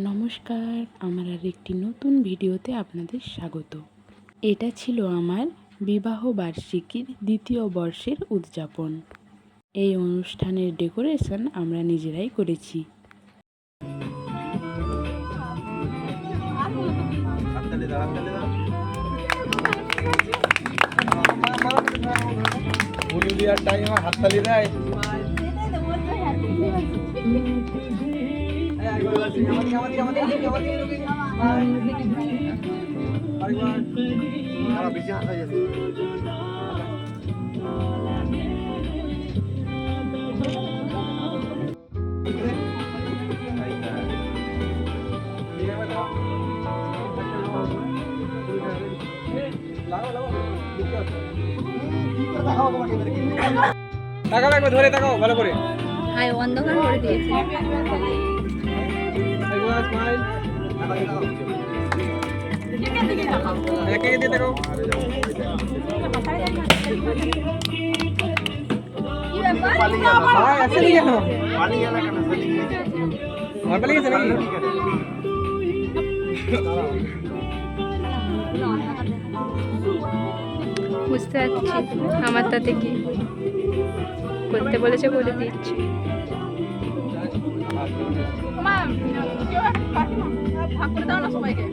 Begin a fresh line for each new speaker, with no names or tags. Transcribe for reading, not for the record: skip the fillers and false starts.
নমস্কার, আমার আর একটি নতুন ভিডিওতে আপনাদের স্বাগত। এটা ছিল আমার বিবাহ বার্ষিকীর দ্বিতীয় বর্ষের উদযাপন। এই অনুষ্ঠানের ডেকোরেশন আমরা নিজেরাই করেছি।
হাততালি দেয়। টাকা লাগবে, ধরে তাকাও ভালো করে।
হাই অন্ধকার করে দিয়েছি।
একে দিয়ে তাকাও। ভাই আসেনি কেন? ঘর পালিয়ে গেছে নাকি?
বুঝতে পারছি আমার তাতে কি করতে বলেছে করে দিচ্ছি। ভাগ করে দাও না সবাইকে।